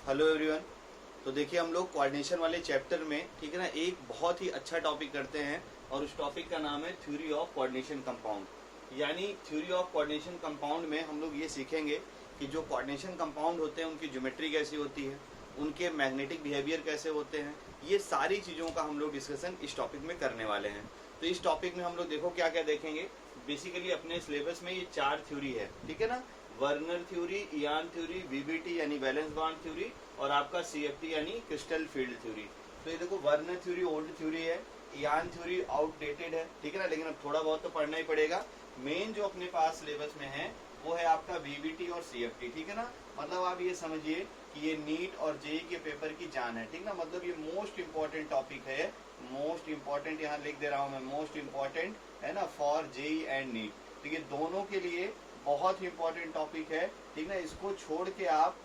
Hello everyone. तो देखिए हम लोग कोऑर्डिनेशन वाले चैप्टर में, ठीक है ना, एक बहुत ही अच्छा टॉपिक करते हैं और उस टॉपिक का नाम है थ्योरी ऑफ कोऑर्डिनेशन कंपाउंड। यानी थ्योरी ऑफ कोऑर्डिनेशन कंपाउंड में हम लोग ये सीखेंगे कि जो कोऑर्डिनेशन कंपाउंड होते हैं उनकी ज्योमेट्री कैसी होती है, उनके मैग्नेटिक बिहेवियर कैसे होते हैं, ये सारी चीज़ों का हम लोग डिस्कशन इस टॉपिक में करने वाले हैं। तो इस टॉपिक में हम लोग देखो क्या क्या देखेंगे। बेसिकली अपने सिलेबस में ये 4 थ्योरी है, ठीक है ना, Werner theory, Ian theory, VBT यानी वैलेंस बॉन्ड थ्योरी और आपका सीएफटी यानी क्रिस्टल फील्ड थ्योरी। तो ये देखो वर्नर थ्योरी ओल्ड थ्योरी है, इयान थ्योरी आउटडेटेड है, ठीक है ना, लेकिन अब थोड़ा बहुत तो पढ़ना ही पड़ेगा। मेन जो अपने पास सिलेबस में है वो है आपका वीबीटी और सीएफटी, ठीक है ना। मतलब आप ये समझिए कि ये नीट और जेई के पेपर की जान है, ठीक ना। मतलब ये मोस्ट इंपॉर्टेंट टॉपिक है, मोस्ट इंपॉर्टेंट, यहाँ लिख दे रहा हूँ मैं, मोस्ट इंपॉर्टेंट है ना फॉर जेई एंड नीट। तो ये दोनों के लिए बहुत ही इंपॉर्टेंट टॉपिक है, ठीक ना। इसको छोड़ के आप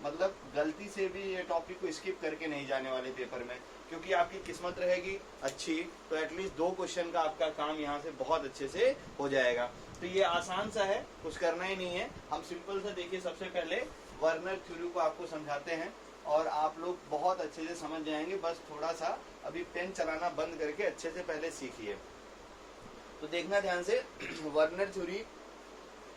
मतलब गलती से भी ये टॉपिक को स्किप करके नहीं जाने वाले पेपर में, क्योंकि आपकी किस्मत रहेगी अच्छी तो एटलीस्ट 2 क्वेश्चन का आपका काम यहाँ से बहुत अच्छे से हो जाएगा। तो ये आसान सा है, कुछ करना ही नहीं है। हम सिंपल सा देखिए, सबसे पहले वर्नर थ्योरी को आपको समझाते हैं और आप लोग बहुत अच्छे से समझ जाएंगे। बस थोड़ा सा अभी पेन चलाना बंद करके अच्छे से पहले सीखिए। तो देखना ध्यान से वर्नर थ्योरी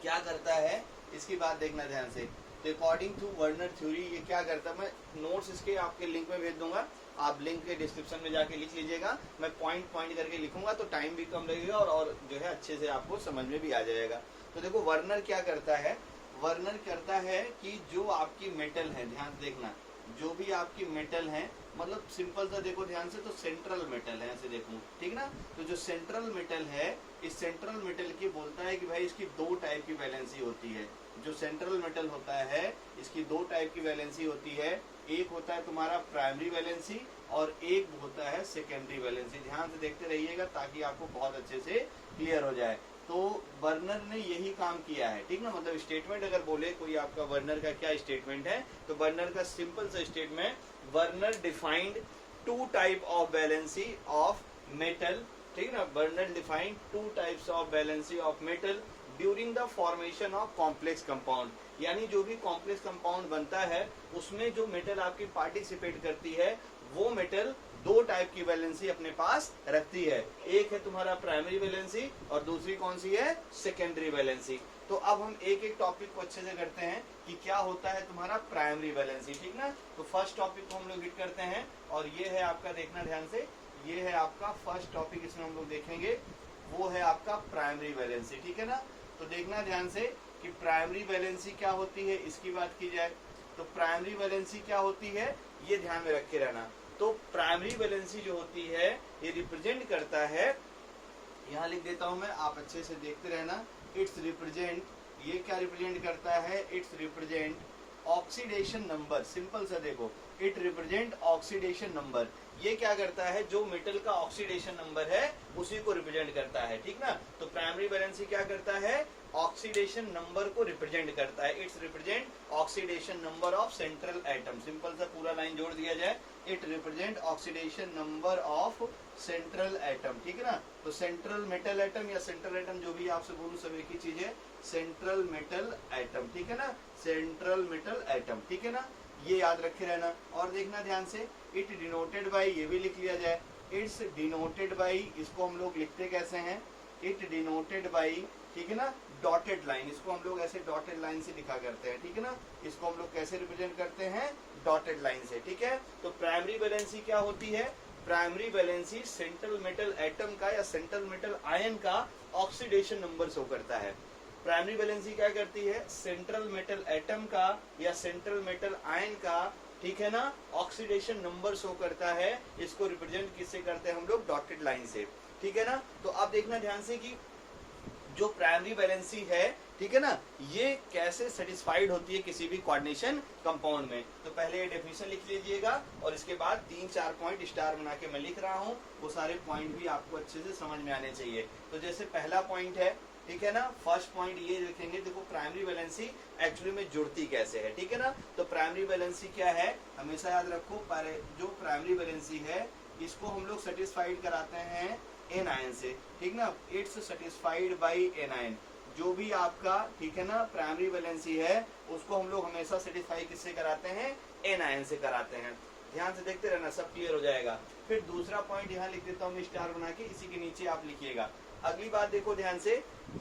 क्या करता है, इसकी बात देखना ध्यान से। तो अकॉर्डिंग टू वर्नर थ्योरी ये क्या करता है, मैं नोट्स इसके आपके लिंक में भेज दूंगा, आप लिंक के डिस्क्रिप्शन में जाके लिख लीजिएगा। मैं पॉइंट पॉइंट करके लिखूंगा तो टाइम भी कम लगेगा और जो है अच्छे से आपको समझ में भी आ जाएगा। तो देखो वर्नर क्या करता है, वर्नर करता है कि जो आपकी मेटल है, ध्यान से देखना, जो भी आपकी मेटल है, मतलब सिंपल सा देखो ध्यान से, तो सेंट्रल मेटल है, ऐसे देखो, ठीक ना। तो जो सेंट्रल मेटल है, इस सेंट्रल मेटल की बोलता है कि भाई इसकी 2 टाइप की वैलेंसी होती है। जो सेंट्रल मेटल होता है इसकी 2 टाइप की वैलेंसी होती है। एक होता है तुम्हारा प्राइमरी वैलेंसी और एक होता है सेकेंडरी वैलेंसी। ध्यान से देखते रहिएगा ताकि आपको बहुत अच्छे से क्लियर हो जाए। तो वर्नर ने यही काम किया है, ठीक ना। मतलब स्टेटमेंट अगर बोले कोई आपका, वर्नर का क्या स्टेटमेंट है, तो वर्नर का सिंपल सा statement, Werner defined 2 type of valency of metal, ठीक ना। Werner defined 2 types of valency of metal during the formation of complex compound. यानी जो भी कॉम्प्लेक्स कंपाउंड बनता है उसमें जो मेटल आपकी पार्टिसिपेट करती है वो मेटल 2 टाइप की वैलेंसी अपने पास रखती है। एक है तुम्हारा प्राइमरी वैलेंसी और दूसरी कौन सी है, सेकेंडरी वैलेंसी। तो अब हम एक एक टॉपिक को अच्छे से करते हैं कि क्या होता है तुम्हारा प्राइमरी वैलेंसी, ठीक ना। तो फर्स्ट टॉपिक को हम लोग हिट करते हैं और ये है आपका, देखना ध्यान से, ये है आपका फर्स्ट टॉपिक, इसमें हम लोग देखेंगे वो है आपका प्राइमरी वैलेंसी, ठीक है ना। तो देखना ध्यान से कि प्राइमरी वैलेंसी क्या होती है, इसकी बात की जाए तो प्राइमरी वैलेंसी क्या होती है ये ध्यान में रख के रहना। तो प्राइमरी वैलेंसी जो होती है ये रिप्रेजेंट करता है, यहाँ लिख देता हूं मैं, आप अच्छे से देखते रहना। इट्स रिप्रेजेंट, ये क्या रिप्रेजेंट करता है, it's represent oxidation number. Simple सा देखो, इट रिप्रेजेंट ऑक्सीडेशन नंबर। ये क्या करता है, जो मेटल का ऑक्सीडेशन नंबर है उसी को रिप्रेजेंट करता है, ठीक ना। तो प्राइमरी वैलेंसी क्या करता है, ऑक्सीडेशन नंबर को रिप्रेजेंट करता है। It's represent oxidation number of central atom. Simple सा पूरा लाइन जोड़ दिया जाए, it represent oxidation number of central atom, ठीक है ना। तो सेंट्रल मेटल एटम या सेंट्रल एटम, जो भी आपसे बोलूं सब एक ही चीज है, सेंट्रल मेटल एटम, ठीक है ना, सेंट्रल मेटल एटम, ठीक है ना। ये याद रखे रहना। और देखना ध्यान से, इट डिनोटेड बाई, ये भी लिख लिया जाए, इट्स डिनोटेड बाई, इसको हम लोग लिखते कैसे हैं, इट डिनोटेड बाई, ठीक है ना, डॉटेड लाइन। इसको हम लोग ऐसे डॉटेड लाइन से लिखा करते हैं, ठीक है ना। इसको हम लोग कैसे रिप्रेजेंट करते हैं, डॉटेड लाइन से, ठीक है। तो प्राइमरी वैलेंसी क्या होती है, primary valency central metal atom का या सेंट्रल मेटल आयन का ऑक्सीडेशन नंबर शो करता है। प्राइमरी वैलेंसी क्या करती है, सेंट्रल मेटल एटम का या सेंट्रल मेटल आयन का, ठीक है ना, ऑक्सीडेशन नंबर शो करता है। इसको रिप्रेजेंट किससे करते हैं हम लोग, डॉटेड लाइन से, ठीक है ना। तो आप देखना ध्यान से कि जो प्राइमरी वैलेंसी है, ठीक है ना, ये कैसे सेटिस्फाइड होती है किसी भी कोऑर्डिनेशन कंपाउंड में। तो पहले ये डेफिनेशन लिख लीजिएगा और इसके बाद 3-4 पॉइंट स्टार बना के मैं लिख रहा हूँ, वो सारे पॉइंट भी आपको अच्छे से समझ में आने चाहिए। तो जैसे पहला पॉइंट है, ठीक है ना, फर्स्ट पॉइंट ये लिखेंगे, देखो प्राइमरी वैलेंसी एक्चुअली में जुड़ती कैसे है, ठीक है ना। तो प्राइमरी वैलेंसी क्या है, हमेशा याद रखो, जो प्राइमरी वैलेंसी है इसको हम लोग सेटिस्फाइड कराते हैं एन आयन से, ठीक ना। It's satisfied by an ion. जो भी आपका, ठीक है ना, प्राइमरी वैलेंसी है उसको हम लोग हमेशा सेटिस्फाई किससे कराते हैं, एन आयन से कराते हैं। ध्यान से देखते रहना, सब क्लियर हो जाएगा। फिर दूसरा पॉइंट यहाँ लिख देता हूँ स्टार बना के, इसी के नीचे आप लिखिएगा। अगली बात देखो ध्यान से,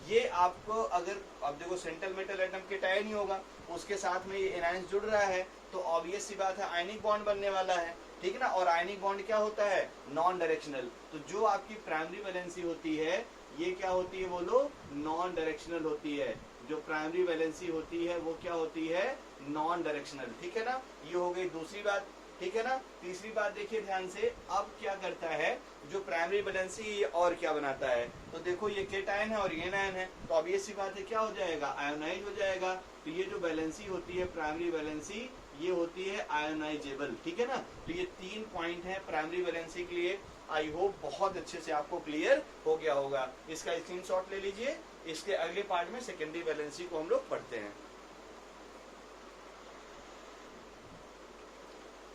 ये आपको अगर अब देखो सेंट्रल मेटल एटम के टाइन ही होगा, उसके साथ में ये एनायंस जुड़ रहा है, तो ऑब्वियस सी बात है आयनिक बॉन्ड बनने वाला है, ठीक है ना। और आयनिक बॉन्ड क्या होता है, नॉन डायरेक्शनल। तो जो आपकी प्राइमरी वैलेंसी होती है ये क्या होती है, बोलो, नॉन डायरेक्शनल होती है। जो प्राइमरी वैलेंसी होती है वो क्या होती है, नॉन डायरेक्शनल, ठीक है ना। ये हो गई दूसरी बात, ठीक है ना। तीसरी बात देखिए ध्यान से, अब क्या करता है जो प्राइमरी वैलेंसी, ये और क्या बनाता है, तो देखो ये केटायन है और ये एनायन है, तो अब ये सी बात है क्या हो जाएगा, आयोनाइज हो जाएगा। तो ये जो वैलेंसी होती है प्राइमरी वैलेंसी, ये होती है आयोनाइजेबल, ठीक है ना। तो ये 3 पॉइंट है प्राइमरी वैलेंसी के लिए। आई होप बहुत अच्छे से आपको क्लियर हो गया होगा। इसका स्क्रीनशॉट ले लीजिए। इसके अगले पार्ट में सेकेंडरी वैलेंसी को हम लोग पढ़ते हैं,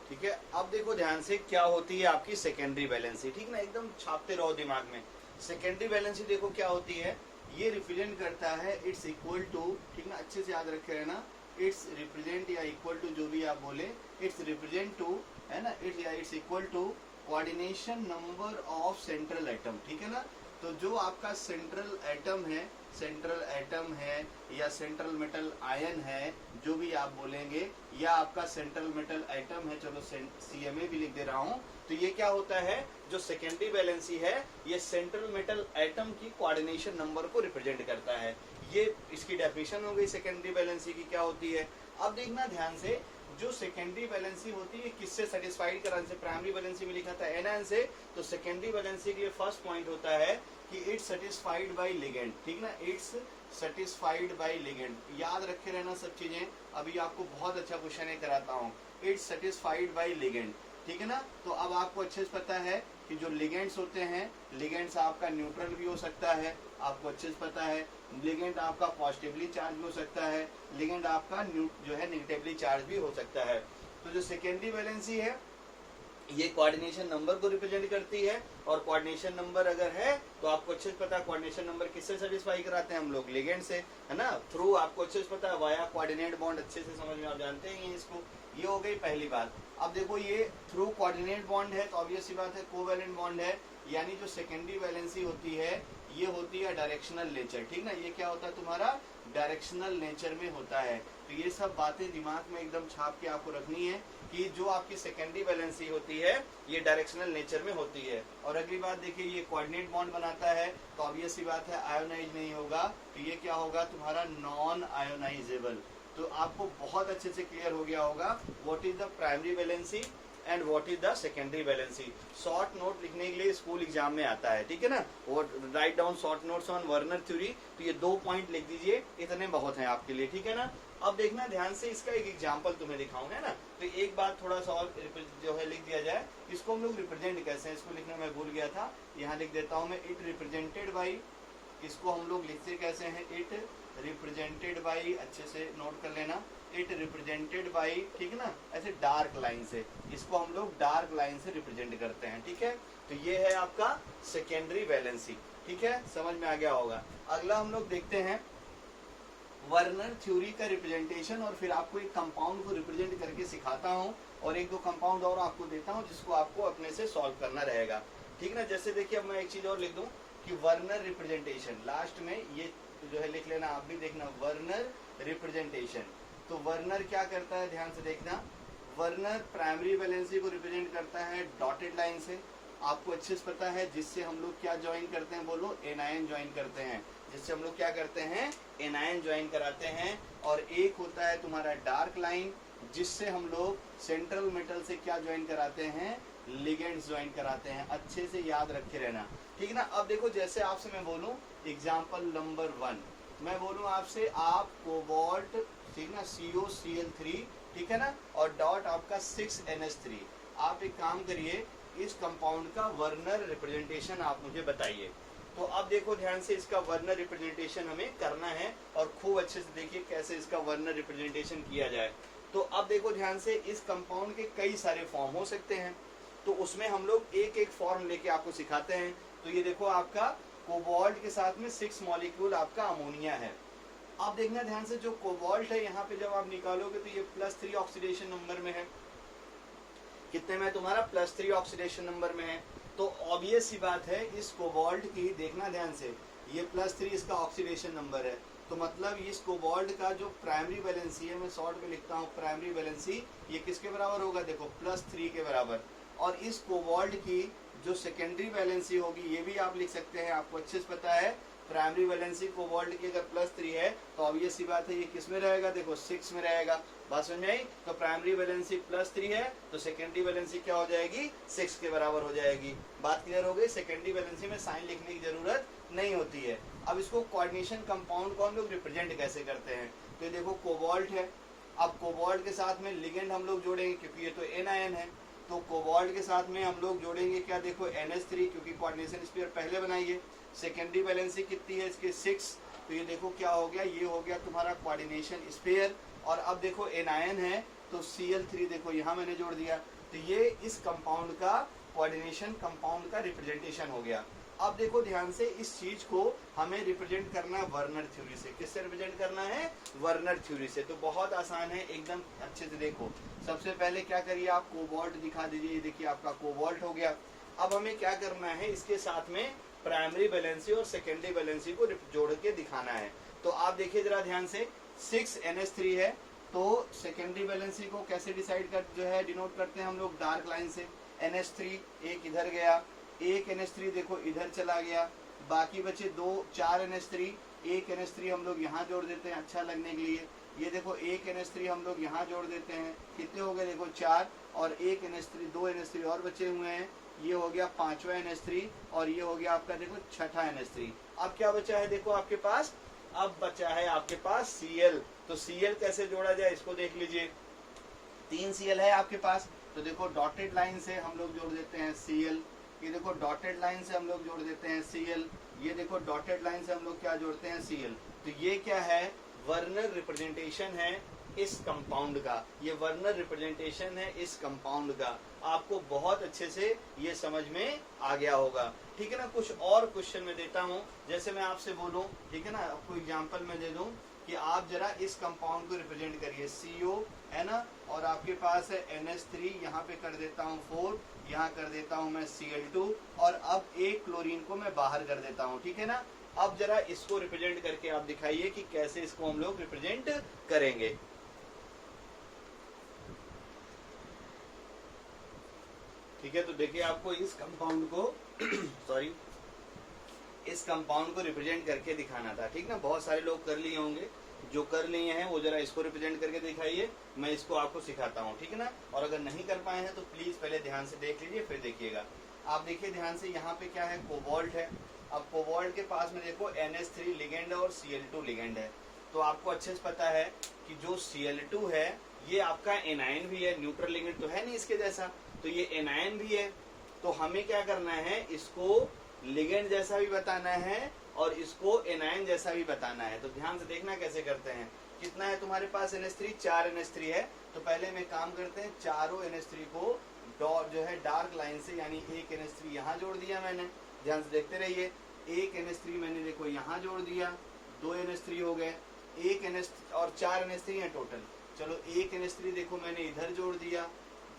ठीक है। अब देखो ध्यान से क्या होती है आपकी सेकेंडरी वैलेंसी, ठीक ना, एकदम छापते रहो दिमाग में। सेकेंडरी वैलेंसी देखो क्या होती है, ये रिप्रेजेंट करता है इट्स इक्वल टू, ठीक ना, अच्छे से याद रखे रहना, इट्स रिप्रेजेंट या इक्वल टू जो भी आप बोले, इट्स रिप्रेजेंट टू, है ना, it's equal to coordination number of central atom, ठीक है ना। तो जो आपका सेंट्रल एटम है या सेंट्रल मेटल आयन है, जो भी आप बोलेंगे, या आपका सेंट्रल मेटल एटम है, चलो CMA भी लिख दे रहा हूं। तो ये क्या होता है, जो सेकेंडरी वैलेंसी है ये सेंट्रल मेटल एटम की कोऑर्डिनेशन नंबर को रिप्रेजेंट करता है। ये इसकी डेफिनेशन हो गई सेकेंडरी वैलेंसी की क्या होती है। अब देखना ध्यान से, जो सेकेंडरी वैलेंसी होती है किससे सेटिस्फाइड कराने से, प्राइमरी वैलेंसी में लिखा था एनायन से, तो सेकेंडरी वैलेंसी के लिए फर्स्ट पॉइंट होता है कि इट्स सेटिस्फाइड बाय लिगेंड, ठीक ना, इट्स सेटिस्फाइड बाय लिगेंड। याद रखे रहना सब चीजें, अभी आपको बहुत अच्छा क्वेश्चन है कराता हूँ, इट्स सेटिस्फाइड बाय लिगेंड, ठीक है ना। तो अब आपको अच्छे से पता है कि जो लिगेंड्स होते हैं, लिगेंड्स आपका न्यूट्रल भी हो सकता है, आपको अच्छे से पता है। लिगेंड आपका पॉजिटिवली चार्ज भी हो सकता है, लिगेंड आपका जो है नेगेटिवली चार्ज भी हो सकता है। तो जो सेकेंडरी वैलेंसी है ये कोऑर्डिनेशन नंबर को रिप्रेजेंट करती है, और कोऑर्डिनेशन नंबर अगर है तो आपको अच्छे से पता है कोऑर्डिनेशन नंबर किससे सेटिस्फाई कराते हैं हम लोग, लिगेंड से, है ना, थ्रू, आपको अच्छे से पता है वाया कोऑर्डिनेट बॉन्ड, अच्छे से समझ में आप जानते हैं इसको। ये हो गई पहली बात। अब देखो ये थ्रू कोऑर्डिनेट बॉन्ड है तो ऑब्वियस सी बात है कोवैलेंट बॉन्ड है, यानी जो सेकेंडरी वैलेंसी होती है ये होती है डायरेक्शनल नेचर, ठीक ना। ये क्या होता है तुम्हारा, डायरेक्शनल नेचर में होता है। तो ये सब बातें दिमाग में एकदम छाप के आपको रखनी है कि जो आपकी सेकेंडरी वैलेंसी होती है ये डायरेक्शनल नेचर में होती है। और अगली बात देखिए, ये कोऑर्डिनेट बॉन्ड बनाता है तो ऑब्वियस सी बात है आयोनाइज नहीं होगा, तो ये क्या होगा तुम्हारा, नॉन आयोनाइजेबल। तो आपको बहुत अच्छे से क्लियर हो गया होगा what is the primary valency and what is the secondary valency. Short note लिखने के लिए स्कूल एग्जाम में आता है, ठीक है ना, और write down short notes on Werner theory. तो ये 2 पॉइंट लिख दीजिए, इतने बहुत हैं आपके लिए, ठीक है ना। अब देखना ध्यान से, इसका एक एग्जाम्पल तुम्हें दिखाऊंगा ना, तो एक बात थोड़ा सा और जो है लिख दिया जाए, इसको हम लोग रिप्रेजेंट कैसे हैं, इसको लिखना मैं भूल गया था, यहाँ लिख देता हूँ मैं, इट रिप्रेजेंटेड बाई, इसको हम लोग लिखते कैसे हैं, इट रिप्रेजेंटेड बाई, अच्छे से नोट कर लेना, इट रिप्रेजेंटेड बाई, ठीक है ना, ऐसे डार्क लाइन से, इसको हम लोग डार्क लाइन से रिप्रेजेंट करते हैं, ठीक है। तो ये है आपका सेकेंडरी वैलेंसी, ठीक है, समझ में आ गया होगा। अगला हम लोग देखते हैं वर्नर थ्योरी का रिप्रेजेंटेशन, और फिर आपको एक कंपाउंड को रिप्रेजेंट करके सिखाता हूँ, और 1-2 कंपाउंड और आपको देता हूँ जिसको आपको अपने से सॉल्व करना रहेगा, ठीक ना। जैसे देखिए, अब मैं एक चीज और लिख दूं कि वर्नर रिप्रेजेंटेशन, लास्ट में ये जो है लिख लेना, आप भी देखना, वर्नर रिप्रेजेंटेशन। तो वर्नर क्या करता है, ध्यान से देखना, वर्नर प्राइमरी वैलेंसी को रिप्रेजेंट करता है डॉटेड लाइन से, आपको अच्छे से पता है, जिससे हम लोग क्या ज्वाइन करते हैं, बोलो, एनायन ज्वाइन करते हैं, जिससे हम लोग क्या करते हैं, एनायन ज्वाइन कराते हैं। और एक होता है तुम्हारा डार्क लाइन, जिससे हम लोग सेंट्रल मेटल से क्या ज्वाइन कराते हैं, लिगेंड्स ज्वाइन कराते हैं, अच्छे से याद रखे रहना, ठीक है ना। अब देखो, जैसे आपसे मैं बोलूं एग्जाम्पल नंबर 1, मैं बोलूं आपसे, आप कोबाल्ट, ठीक ना, COCl3, ठीक है ना, और डॉट आपका 6NH3, आप एक काम करिए, इस कंपाउंड का वर्नर रिप्रेजेंटेशन आप मुझे बताइए। तो अब देखो ध्यान से, इसका वर्नर रिप्रेजेंटेशन हमें करना है, और खूब अच्छे से देखिए कैसे इसका वर्नर रिप्रेजेंटेशन किया जाए। तो अब देखो ध्यान से, इस कंपाउंड के कई सारे फॉर्म हो सकते हैं, तो उसमें हम लोग एक एक फॉर्म लेके आपको सिखाते हैं। तो ये देखो आपका कोबाल्ट के साथ में 6 मॉलिक्यूल आपका अमोनिया है। आप देखना ध्यान से, जो कोबाल्ट है यहाँ पे जब आप निकालोगे तो ये +3 ऑक्सीडेशन नंबर में है। कितने में तुम्हारा? +3 ऑक्सीडेशन नंबर में है। तो ऑब्वियस सी बात है, इस कोबाल्ट की देखना ध्यान से, ये +3 इसका ऑक्सीडेशन नंबर है, तो मतलब इस कोबाल्ट का जो प्राइमरी वैलेंसी है, मैं शॉर्ट में लिखता हूँ प्राइमरी वैलेंसी, ये किसके बराबर होगा? देखो +3 के बराबर। और इस कोबाल्ट की जो सेकेंडरी वैलेंसी होगी, ये भी आप लिख सकते हैं, आपको अच्छे से पता है प्राइमरी वैलेंसी कोबाल्ट की अगर +3 है तो ऑब्वियस सी बात है ये किस में रहेगा? देखो 6 में रहेगा। बात समझ में आई? तो प्राइमरी वैलेंसी +3 है तो सेकेंडरी वैलेंसी क्या हो जाएगी? 6 के बराबर हो जाएगी। बात क्लियर हो गई? सेकेंडरी वैलेंसी में साइन लिखने की जरूरत नहीं होती है। अब इसको कोऑर्डिनेशन कंपाउंड को हम लोग रिप्रेजेंट कैसे करते हैं? तो देखो कोबाल्ट है, अब कोबाल्ट के साथ में लिगेंड हम लोग जोड़ेंगे क्योंकि ये तो एनायन है, तो कोबाल्ट के साथ में हम लोग जोड़ेंगे क्या? देखो NH3, क्योंकि कोऑर्डिनेशन स्फीयर पहले बनाइए। सेकेंडरी वैलेंसी कितनी है इसके? 6। तो ये देखो क्या हो गया? ये हो गया तुम्हारा कोऑर्डिनेशन स्फीयर। और अब देखो एनायन है तो Cl3 देखो यहाँ मैंने जोड़ दिया, तो ये इस कंपाउंड का कोऑर्डिनेशन कंपाउंड का रिप्रेजेंटेशन हो गया। अब देखो ध्यान से, इस चीज को हमें रिप्रेजेंट करना है वर्नर थ्योरी से। किससे रिप्रेजेंट करना है? वर्नर थ्योरी से। तो बहुत आसान है, एकदम अच्छे से देखो। सबसे पहले क्या करिए, आप कोबाल्ट दिखा दीजिए। ये देखिए आपका कोबाल्ट हो गया। अब हमें क्या करना है, इसके साथ में प्राइमरी वैलेंसी और सेकेंडरी वैलेंसी को जोड़ के दिखाना है। तो आप देखिए जरा ध्यान से, 6 NH3 है, तो सेकेंडरी वैलेंसी को कैसे डिसाइड कर जो है डिनोट करते हैं हम लोग? डार्क लाइन से। NH3 एक इधर गया, एक NH3 देखो इधर चला गया, बाकी बचे 4 NH3, एक NH3 हम लोग यहाँ जोड़ देते हैं अच्छा लगने के लिए। ये देखो एक NH3 हम लोग यहाँ जोड़ देते हैं, कितने हो गए? देखो 4, और एक NH3, 2 NH3 और बचे हुए हैं, ये हो गया 5वां NH3, और ये हो गया आपका देखो 6ठा NH3। अब क्या बचा है देखो आपके पास? अब बचा है आपके पास Cl। तो Cl कैसे जोड़ा जाए इसको देख लीजिए। 3 Cl है आपके पास, तो देखो डॉटेड लाइन से हम लोग जोड़ देते हैं Cl। ये देखो डॉटेड लाइन से हम लोग जोड़ देते हैं Cl। ये देखो डॉटेड लाइन से हम लोग क्या जोड़ते हैं? Cl। तो ये क्या है? वर्नर रिप्रेजेंटेशन है इस कंपाउंड का। ये वर्नर रिप्रेजेंटेशन है इस कंपाउंड का। आपको बहुत अच्छे से ये समझ में आ गया होगा, ठीक है ना। कुछ और क्वेश्चन में देता हूँ, जैसे मैं आपसे बोलूँ, ठीक है ना, आपको एग्जांपल में दे दूँ कि आप जरा इस कंपाउंड को रिप्रेजेंट करिए। CO है ना, और आपके पास है NH3, यहाँ पे कर देता हूँ 4, यहाँ कर देता हूँ मैं Cl2, और अब एक क्लोरीन को मैं बाहर कर देता हूँ, ठीक है ना। अब जरा इसको रिप्रेजेंट करके आप दिखाइए कि कैसे इसको हम लोग रिप्रेजेंट करेंगे। ठीक है, तो देखिए आपको इस कंपाउंड को सॉरी इस कंपाउंड को रिप्रेजेंट करके दिखाना था, ठीक ना। बहुत सारे लोग कर लिए होंगे, जो कर लिए हैं वो जरा इसको रिप्रेजेंट करके दिखाइए, मैं इसको आपको सिखाता हूँ, ठीक है ना। और अगर नहीं कर पाए हैं तो प्लीज पहले ध्यान से देख लीजिए फिर देखिएगा। आप देखिए ध्यान से, यहाँ पे क्या है? कोबाल्ट है। अब कोबाल्ट के पास में देखो NH3 लिगेंड है और Cl2 लिगेंड है। तो आपको अच्छे से पता है कि जो Cl2 है ये आपका एनायन भी है, न्यूट्रल लिगेंड तो है नहीं इसके जैसा, तो ये एनायन भी है। तो हमें क्या करना है, इसको लिगेंड जैसा भी बताना है और इसको एनायन जैसा भी बताना है। तो ध्यान से देखना कैसे करते हैं। कितना है तुम्हारे पास NH3? 4 NH3 है। तो पहले में काम करते हैं, चारों NH3 को जो है डार्क लाइन से, यानी एक NH3 यहाँ जोड़ दिया मैंने, ध्यान से देखते रहिए। एक NH3 मैंने देखो यहाँ जोड़ दिया, 2 NH3 हो गए, एक NH और 4 NH3 है टोटल। चलो एक NH3 देखो मैंने इधर जोड़ दिया,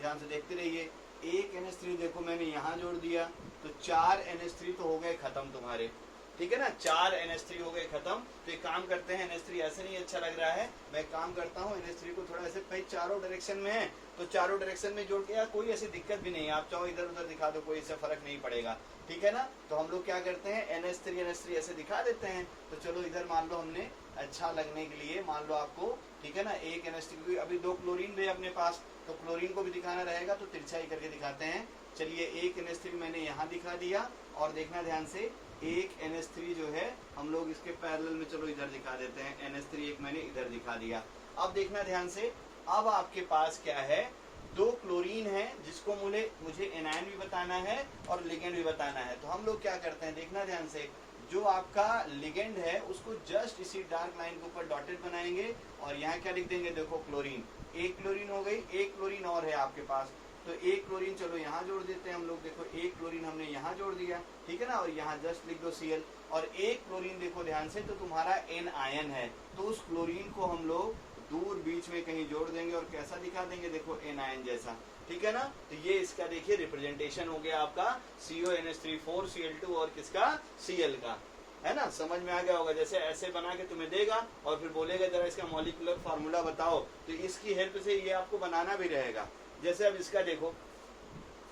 ध्यान से देखते रहिए। एक NH3 देखो मैंने यहाँ जोड़ दिया, तो 4 NH3 तो हो गए खत्म तुम्हारे, ठीक है ना। 4 NH3 हो गए खत्म। तो एक काम करते हैं, NH3 ऐसे नहीं अच्छा लग रहा है, मैं काम करता हूँ NH3 को थोड़ा ऐसे, भाई चारों डायरेक्शन में है तो चारों डायरेक्शन में जोड़ के, यार कोई ऐसी दिक्कत भी नहीं है, आप चाहो इधर उधर दिखा दो, कोई इससे फर्क नहीं पड़ेगा, ठीक है ना। तो हम लोग क्या करते हैं, NH3 ऐसे दिखा देते हैं। तो चलो इधर मान लो हमने अच्छा लगने के लिए मान लो आपको, ठीक है ना, एक NH3, अभी 2 क्लोरीन भी अपने पास, तो क्लोरीन को भी दिखाना रहेगा तो तिरछा ही करके दिखाते हैं। चलिए एक NH3 मैंने यहाँ दिखा दिया, और देखना ध्यान से, एक NH3 जो है हम लोग इसके पैरेलल में चलो इधर दिखा देते हैं, NH3 एक मैंने इधर दिखा दिया। अब देखना ध्यान से, अब आपके पास क्या है, 2 क्लोरीन है जिसको मुझे एनायन भी बताना है और लिगेंड भी बताना है। तो हम लोग क्या करते हैं, देखना ध्यान से, जो आपका लिगेंड है उसको जस्ट इसी डार्क लाइन के ऊपर डॉटेड बनाएंगे और यहाँ क्या लिख देंगे, देखो क्लोरीन, एक क्लोरीन हो गई, एक क्लोरीन और है आपके पास, तो एक क्लोरीन चलो यहाँ जोड़ देते हैं हम लोग, देखो एक क्लोरीन हमने यहाँ जोड़ दिया, ठीक है ना, और यहाँ जस्ट लिख दो Cl, और एक क्लोरीन देखो ध्यान से, तो तुम्हारा N आयन है, तो उस क्लोरीन को हम लोग दूर बीच में कहीं जोड़ देंगे और कैसा दिखा देंगे, देखो N आयन जैसा, ठीक है ना। तो ये इसका देखिए रिप्रेजेंटेशन हो गया आपका CONH3 Cl2 और किसका, Cl का, है ना, समझ में आ गया होगा। जैसे ऐसे बना के तुम्हें देगा और फिर बोलेगा जरा इसका मॉलिक्यूलर फार्मूला बताओ, तो इसकी हेल्प से ये आपको बनाना भी रहेगा। जैसे अब इसका देखो,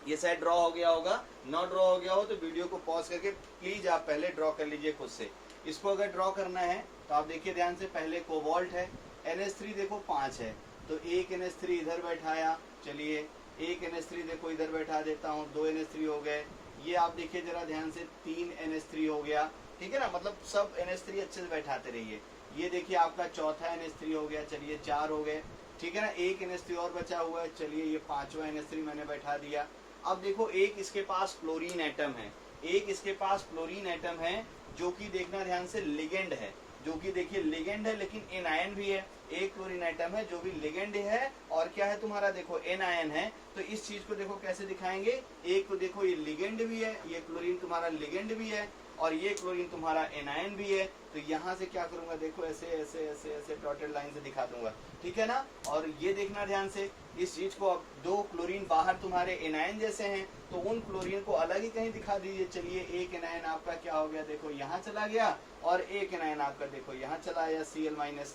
ये शायद ड्रॉ हो गया होगा, ना ड्रॉ हो गया हो तो वीडियो को पॉज करके प्लीज आप पहले ड्रॉ कर लीजिए खुद से। इसको अगर ड्रॉ करना है तो आप देखिए ध्यान से, पहले कोबाल्ट है, NH3 देखो 5 है, तो एक NH3 इधर बैठाया, चलिए एक NH3 देखो इधर बैठा देता हूँ, 2 NH3 हो गए, ये आप देखिए जरा ध्यान से 3 NH3 हो गया, ठीक है ना, मतलब सब NH3 अच्छे से बैठाते रहिए। ये देखिए आपका चौथा NH3 हो गया, चलिए 4 हो गए, ठीक है ना, एक NH3 और बचा हुआ है, चलिए ये 5वां NH3 मैंने बैठा दिया। अब देखो एक इसके पास क्लोरीन एटम है, एक इसके पास क्लोरीन एटम है जो कि देखना ध्यान से लिगेंड है, जो कि देखिए लिगेंड है लेकिन एन आयन भी है, एक क्लोरीन एटम है जो भी लिगेंड है और क्या है तुम्हारा देखो एन आयन है। तो इस चीज को देखो कैसे दिखाएंगे, एक तो देखो ये लिगेंड भी है, ये क्लोरीन तुम्हारा लिगेंड भी है और ये क्लोरीन तुम्हारा एनायन भी है, तो यहाँ से क्या करूंगा देखो ऐसे ऐसे ऐसे ऐसे डॉटेड लाइन से दिखा दूंगा, ठीक है ना। और ये देखना ध्यान से इस चीज को, अब 2 क्लोरीन बाहर तुम्हारे एनायन जैसे हैं तो उन क्लोरीन को अलग ही कहीं दिखा दीजिए। चलिए एक एनायन आपका क्या हो गया देखो यहाँ चला गया और एक एनायन आपका देखो यहाँ चला आया Cl-,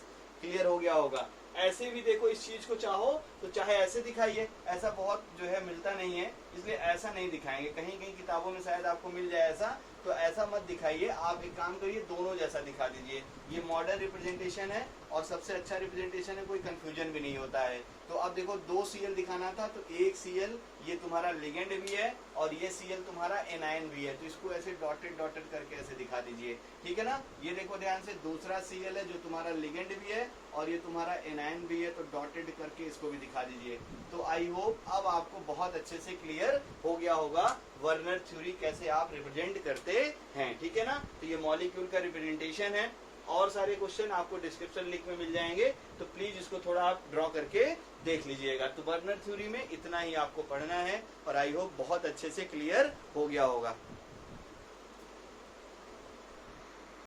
क्लियर हो गया होगा। ऐसे भी देखो इस चीज को चाहो तो चाहे ऐसे दिखाइए, ऐसा बहुत जो है मिलता नहीं है इसलिए ऐसा नहीं दिखाएंगे, कहीं कहीं किताबों में शायद आपको मिल जाए ऐसा, तो ऐसा मत दिखाइए, आप एक काम करिए दोनों जैसा दिखा दीजिए। ये मॉडर्न रिप्रेजेंटेशन है और सबसे अच्छा रिप्रेजेंटेशन है, कोई कंफ्यूजन भी नहीं होता है। तो अब देखो 2 Cl दिखाना था तो एक Cl ये तुम्हारा लिगेंड भी है और ये Cl तुम्हारा एनायन भी है, तो इसको ऐसे डॉटेड डॉटेड करके ऐसे दिखा दीजिए, ठीक है ना। ये देखो ध्यान से दूसरा Cl है जो तुम्हारा लिगेंड भी है और ये तुम्हारा एनायन भी है, तो डॉटेड करके इसको भी दिखा दीजिए। तो आई होप अब आपको बहुत अच्छे से क्लियर हो गया होगा वर्नर थ्योरी कैसे आप रिप्रेजेंट करते हैं, ठीक है ना। तो ये मॉलिक्यूल का रिप्रेजेंटेशन है, और सारे क्वेश्चन आपको डिस्क्रिप्शन लिंक में मिल जाएंगे, तो प्लीज इसको थोड़ा आप ड्रॉ करके देख लीजिएगा। तो वर्नर थ्योरी में इतना ही आपको पढ़ना है और आई होप बहुत अच्छे से क्लियर हो गया होगा।